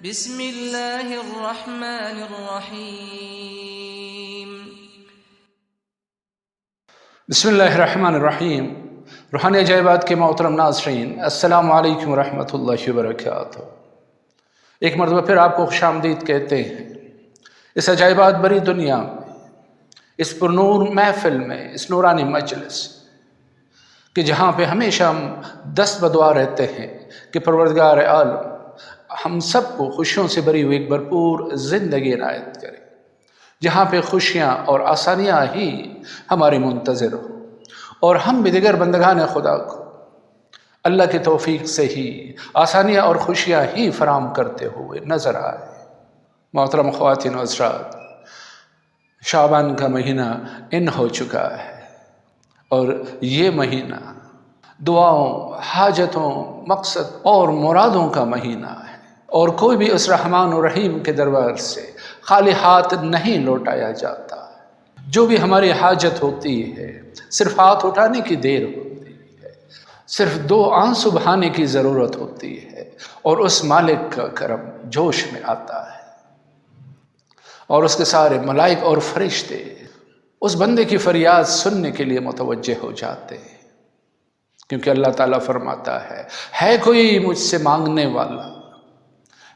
بسم اللہ الرحمن الرحیم۔ بسم اللہ الرحمن الرحیم۔ روحانی عجائبات کے محترم ناظرین، السلام علیکم ورحمۃ اللہ وبرکاتہ۔ ایک مرتبہ پھر آپ کو خوش آمدید کہتے ہیں اس عجائبات بری دنیا میں، اس پرنور محفل میں، اس نورانی مجلس کہ جہاں پہ ہمیشہ ہم دست بدعا رہتے ہیں کہ پروردگار عالم ہم سب کو خوشیوں سے بری ہوئی ایک بھرپور زندگی عنایت کرے، جہاں پہ خوشیاں اور آسانیاں ہی ہماری منتظر ہوں، اور ہم بھی دیگر بندگان خدا کو اللہ کی توفیق سے ہی آسانیاں اور خوشیاں ہی فراہم کرتے ہوئے نظر آئے۔ محترم خواتین و حضرات، شعبان کا مہینہ ان ہو چکا ہے، اور یہ مہینہ دعاؤں، حاجتوں، مقصد اور مرادوں کا مہینہ ہے، اور کوئی بھی اس رحمان و رحیم کے دربار سے خالی ہاتھ نہیں لوٹایا جاتا۔ جو بھی ہماری حاجت ہوتی ہے صرف ہاتھ اٹھانے کی دیر ہوتی ہے، صرف دو آنسو بہانے کی ضرورت ہوتی ہے، اور اس مالک کا کرم جوش میں آتا ہے، اور اس کے سارے ملائک اور فرشتے اس بندے کی فریاد سننے کے لیے متوجہ ہو جاتے ہیں، کیونکہ اللہ تعالیٰ فرماتا ہے کوئی مجھ سے مانگنے والا،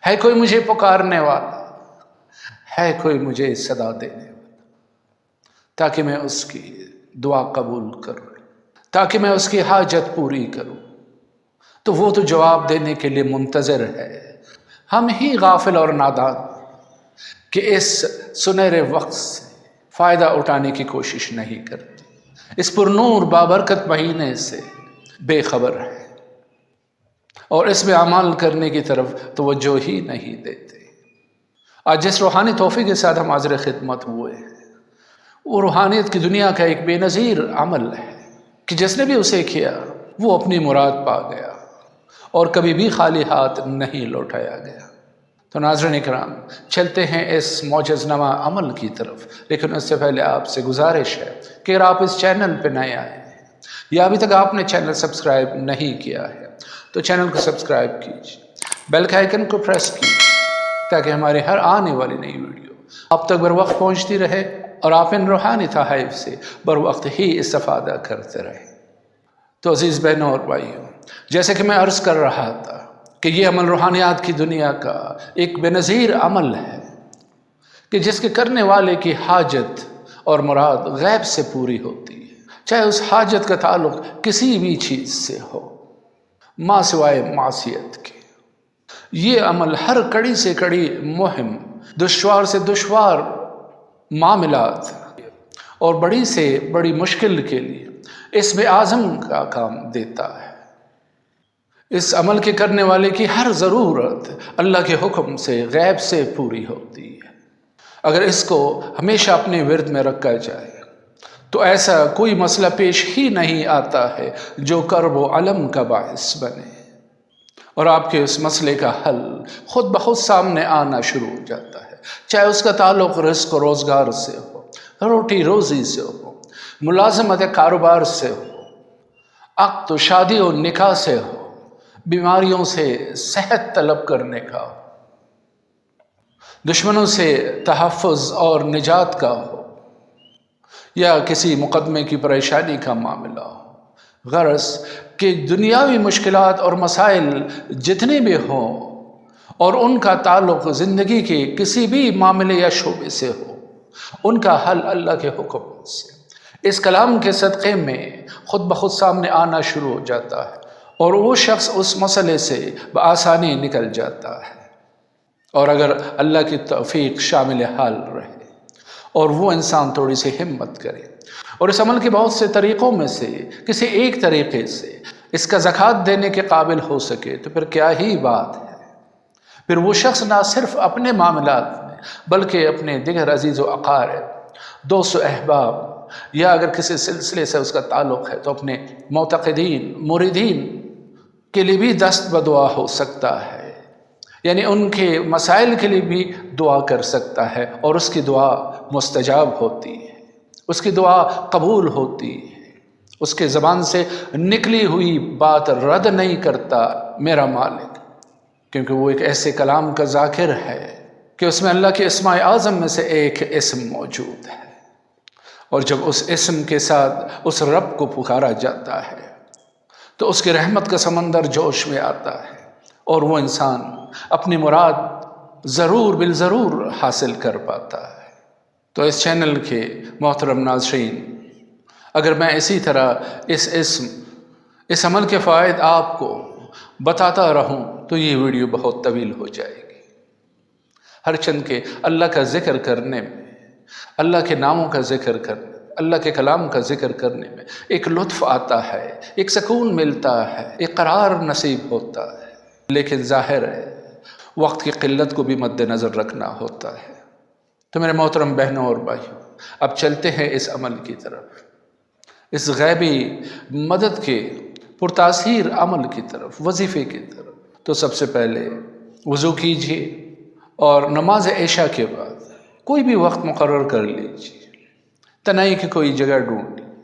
ہے کوئی مجھے پکارنے والا، ہے کوئی مجھے صدا دینے والا، تاکہ میں اس کی دعا قبول کروں، تاکہ میں اس کی حاجت پوری کروں، تو وہ تو جواب دینے کے لیے منتظر ہے۔ ہم ہی غافل اور نادان کہ اس سنہرے وقت سے فائدہ اٹھانے کی کوشش نہیں کرتے، اس پرنور بابرکت مہینے سے بے خبر ہے، اور اس میں اعمال کرنے کی طرف توجہ ہی نہیں دیتے۔ آج جس روحانی تحفے کے ساتھ ہم حاضر خدمت ہوئے ہیں، وہ روحانیت کی دنیا کا ایک بے نظیر عمل ہے کہ جس نے بھی اسے کیا وہ اپنی مراد پا گیا، اور کبھی بھی خالی ہاتھ نہیں لوٹایا گیا۔ تو ناظرین اکرام، چلتے ہیں اس معجز نما عمل کی طرف، لیکن اس سے پہلے آپ سے گزارش ہے کہ اگر آپ اس چینل پہ نئے آئے ہیں یا ابھی تک آپ نے چینل سبسکرائب نہیں کیا ہے تو چینل کو سبسکرائب کیجیے، بیل کے آئیکن کو پریس کیجیے، تاکہ ہماری ہر آنے والی نئی ویڈیو آپ تک بر وقت پہنچتی رہے، اور آپ ان روحانی تحائف سے بر وقت ہی استفادہ کرتے رہیں۔ تو عزیز بہنوں اور بھائیوں، جیسے کہ میں عرض کر رہا تھا کہ یہ عمل روحانیات کی دنیا کا ایک بے نظیر عمل ہے کہ جس کے کرنے والے کی حاجت اور مراد غیب سے پوری ہوتی ہے، چاہے اس حاجت کا تعلق کسی بھی چیز سے ہو، ماں سوائے معصیت کے۔ یہ عمل ہر کڑی سے کڑی مہم، دشوار سے دشوار معاملات اور بڑی سے بڑی مشکل کے لیے اسم اعظم کا کام دیتا ہے۔ اس عمل کے کرنے والے کی ہر ضرورت اللہ کے حکم سے غیب سے پوری ہوتی ہے۔ اگر اس کو ہمیشہ اپنے ورد میں رکھا جائے تو ایسا کوئی مسئلہ پیش ہی نہیں آتا ہے جو کرب و علم کا باعث بنے، اور آپ کے اس مسئلے کا حل خود بخود سامنے آنا شروع ہو جاتا ہے، چاہے اس کا تعلق رزق و روزگار سے ہو، روٹی روزی سے ہو، ملازمت کاروبار سے ہو، عقد و شادی و نکاح سے ہو، بیماریوں سے صحت طلب کرنے کا ہو، دشمنوں سے تحفظ اور نجات کا ہو، یا کسی مقدمے کی پریشانی کا معاملہ ہو۔ غرض کہ دنیاوی مشکلات اور مسائل جتنے بھی ہوں اور ان کا تعلق زندگی کے کسی بھی معاملے یا شعبے سے ہو، ان کا حل اللہ کے حکم سے اس کلام کے صدقے میں خود بخود سامنے آنا شروع ہو جاتا ہے، اور وہ شخص اس مسئلے سے بآسانی نکل جاتا ہے۔ اور اگر اللہ کی توفیق شامل حال رہے اور وہ انسان تھوڑی سی ہمت کرے اور اس عمل کے بہت سے طریقوں میں سے کسی ایک طریقے سے اس کا زکوٰۃ دینے کے قابل ہو سکے، تو پھر کیا ہی بات ہے۔ پھر وہ شخص نہ صرف اپنے معاملات میں بلکہ اپنے دیگر عزیز و اقارب، دوست و احباب، یا اگر کسی سلسلے سے اس کا تعلق ہے تو اپنے معتقدین، مریدین کے لیے بھی دست بدعا ہو سکتا ہے، یعنی ان کے مسائل کے لیے بھی دعا کر سکتا ہے، اور اس کی دعا مستجاب ہوتی ہے، اس کی دعا قبول ہوتی ہے، اس کے زبان سے نکلی ہوئی بات رد نہیں کرتا میرا مالک، کیونکہ وہ ایک ایسے کلام کا ذاکر ہے کہ اس میں اللہ کے اسماء اعظم میں سے ایک اسم موجود ہے، اور جب اس اسم کے ساتھ اس رب کو پکارا جاتا ہے تو اس کی رحمت کا سمندر جوش میں آتا ہے اور وہ انسان اپنی مراد ضرور بالضرور حاصل کر پاتا ہے۔ تو اس چینل کے محترم ناظرین، اگر میں اسی طرح اس عمل کے فوائد آپ کو بتاتا رہوں تو یہ ویڈیو بہت طویل ہو جائے گی۔ ہر چند کے اللہ کا ذکر کرنے میں، اللہ کے ناموں کا ذکر کرنے، اللہ کے کلام کا ذکر کرنے میں ایک لطف آتا ہے، ایک سکون ملتا ہے، ایک قرار نصیب ہوتا ہے، لیکن ظاہر ہے وقت کی قلت کو بھی مد نظر رکھنا ہوتا ہے۔ تو میرے محترم بہنوں اور بھائیوں، اب چلتے ہیں اس عمل کی طرف، اس غیبی مدد کے پرتاثیر عمل کی طرف، وظیفے کی طرف۔ تو سب سے پہلے وضو کیجیے اور نماز عشاء کے بعد کوئی بھی وقت مقرر کر لیجیے، تنہائی کی کوئی جگہ ڈھونڈ لیجیے،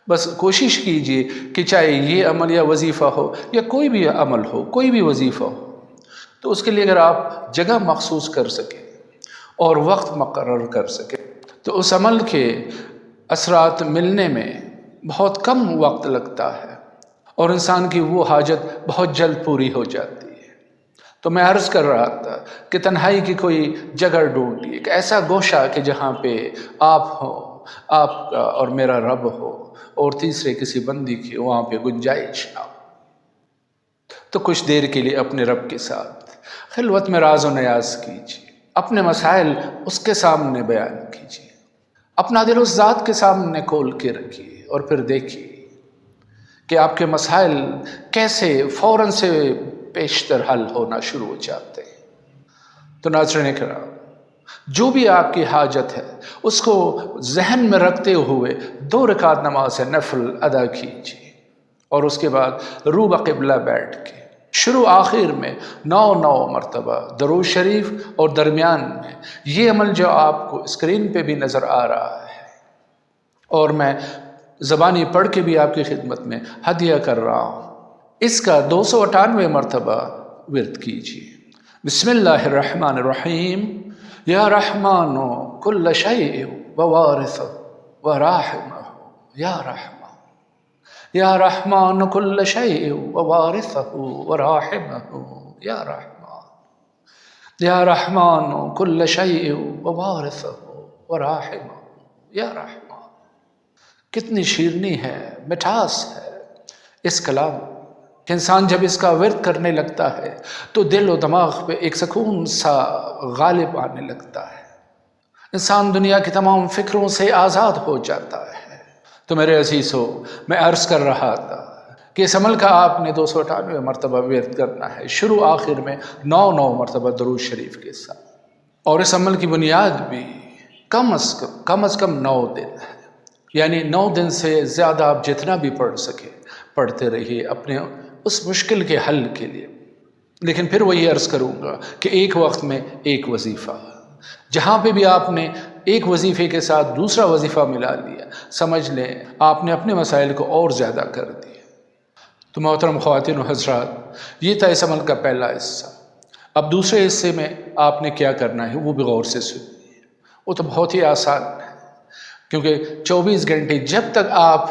بس کوشش کیجیے کہ چاہے یہ عمل یا وظیفہ ہو یا کوئی بھی عمل ہو، کوئی بھی وظیفہ ہو، تو اس کے لیے اگر آپ جگہ مخصوص کر سکیں اور وقت مقرر کر سکیں تو اس عمل کے اثرات ملنے میں بہت کم وقت لگتا ہے اور انسان کی وہ حاجت بہت جلد پوری ہو جاتی ہے۔ تو میں عرض کر رہا تھا کہ تنہائی کی کوئی جگہ ڈھونڈیے، ایک ایسا گوشہ کہ جہاں پہ آپ ہو، آپ کا اور میرا رب ہو، اور تیسرے کسی بندی کی وہاں پہ گنجائش نہ ہو۔ تو کچھ دیر کے لیے اپنے رب کے ساتھ خلوت میں راز و نیاز کیجیے، اپنے مسائل اس کے سامنے بیان کیجیے، اپنا دل اس ذات کے سامنے کھول کے رکھیے اور پھر دیکھیے کہ آپ کے مسائل کیسے فوراً سے پیشتر حل ہونا شروع ہو جاتے ہیں۔ تو ناظرین کرام، جو بھی آپ کی حاجت ہے اس کو ذہن میں رکھتے ہوئے 2 رکعت نماز نفل ادا کیجیے، اور اس کے بعد رو بقبلہ بیٹھ کے شروع آخر میں 9 مرتبہ درود شریف، اور درمیان میں یہ عمل جو آپ کو اسکرین پہ بھی نظر آ رہا ہے اور میں زبانی پڑھ کے بھی آپ کی خدمت میں ہدیہ کر رہا ہوں، اس کا 298 مرتبہ ورد کیجیے۔ بسم اللہ الرحمن الرحیم، یا رحمان کل شیء ووارث وراحمہ، یا رحمان، یا رحمان کل شیء ووارثہ وراحمہ، یا رحمان، یا رحمان کل شیء ووارثہ وراحمہ، یا رحمان۔ کتنی شیرنی ہے، مٹھاس ہے اس کلام کہ انسان جب اس کا ورد کرنے لگتا ہے تو دل و دماغ پہ ایک سکون سا غالب آنے لگتا ہے، انسان دنیا کی تمام فکروں سے آزاد ہو جاتا ہے۔ تو میرے عزیزو، میں عرض کر رہا تھا کہ اس عمل کا آپ نے 298 مرتبہ ورد کرنا ہے، شروع آخر میں 9 مرتبہ درود شریف کے ساتھ، اور اس عمل کی بنیاد بھی کم از کم 9 دن ہے، یعنی 9 دن سے زیادہ آپ جتنا بھی پڑھ سکیں پڑھتے رہیے اپنے اس مشکل کے حل کے لیے۔ لیکن پھر وہی عرض کروں گا کہ ایک وقت میں ایک وظیفہ، جہاں پہ بھی آپ نے ایک وظیفے کے ساتھ دوسرا وظیفہ ملا لیا، سمجھ لیں آپ نے اپنے مسائل کو اور زیادہ کر دیا۔ تو محترم خواتین و حضرات، یہ تھا اس عمل کا پہلا حصہ۔ اب دوسرے حصے میں آپ نے کیا کرنا ہے وہ بھی غور سے سنیے، وہ تو بہت ہی آسان ہے، کیونکہ 24 گھنٹے جب تک آپ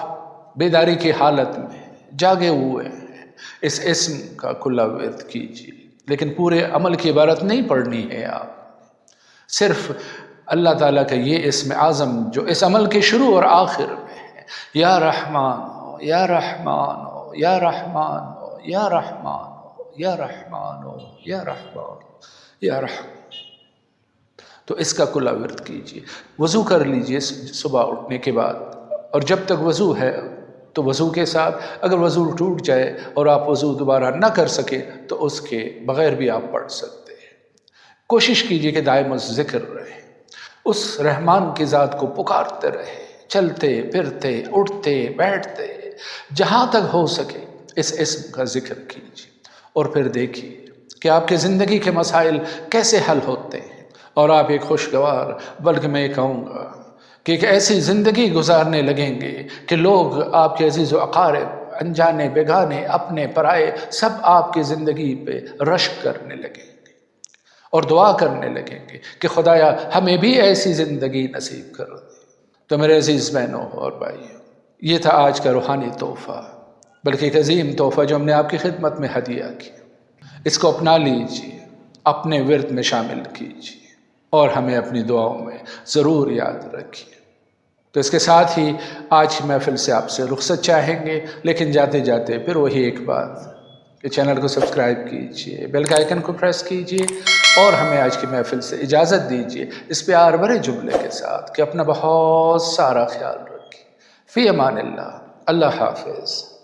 بیداری کی حالت میں جاگے ہوئے ہیں اس اسم کا کھلا ورد کیجیے، لیکن پورے عمل کی عبارت نہیں پڑھنی ہے، آپ صرف اللہ تعالیٰ کا یہ اسم اعظم جو اس عمل کے شروع اور آخر میں ہے، یا رحمان ہو، یا رحمان ہو، یا رحمان ہو، یا رحمان ہو، یا رحمان ہو، یا رحمان ہو، یا رحمان۔ تو اس کا کھلا ورد کیجیے، وضو کر لیجیے صبح اٹھنے کے بعد، اور جب تک وضو ہے تو وضو کے ساتھ، اگر وضو ٹوٹ جائے اور آپ وضو دوبارہ نہ کر سکیں تو اس کے بغیر بھی آپ پڑھ سکتے ہیں۔ کوشش کیجیے کہ دائم ذکر رہے، اس رحمان کی ذات کو پکارتے رہے، چلتے پھرتے اٹھتے بیٹھتے، جہاں تک ہو سکے اس اسم کا ذکر کیجیے، اور پھر دیکھیے کہ آپ کے زندگی کے مسائل کیسے حل ہوتے ہیں، اور آپ ایک خوشگوار، بلکہ میں کہوں گا کہ ایک ایسی زندگی گزارنے لگیں گے کہ لوگ آپ کے عزیز و اقارب انجانے بیگانے اپنے پرائے سب آپ کی زندگی پہ رشک کرنے لگیں گے اور دعا کرنے لگیں گے کہ خدایا ہمیں بھی ایسی زندگی نصیب کر دے۔ تو میرے عزیز بہنوں اور بھائیوں، یہ تھا آج کا روحانی تحفہ، بلکہ ایک عظیم تحفہ جو ہم نے آپ کی خدمت میں ہدیہ کیا۔ اس کو اپنا لیجیے، اپنے ورد میں شامل کیجیے اور ہمیں اپنی دعاؤں میں ضرور یاد رکھیے۔ تو اس کے ساتھ ہی آج کی محفل سے آپ سے رخصت چاہیں گے، لیکن جاتے جاتے پھر وہی ایک بات کہ چینل کو سبسکرائب کیجیے، بیل کا آئیکن کو پریس کیجیے اور ہمیں آج کی محفل سے اجازت دیجیے اس پیار بھرے جملے کے ساتھ کہ اپنا بہت سارا خیال رکھیے۔ فی امان اللہ، اللہ حافظ۔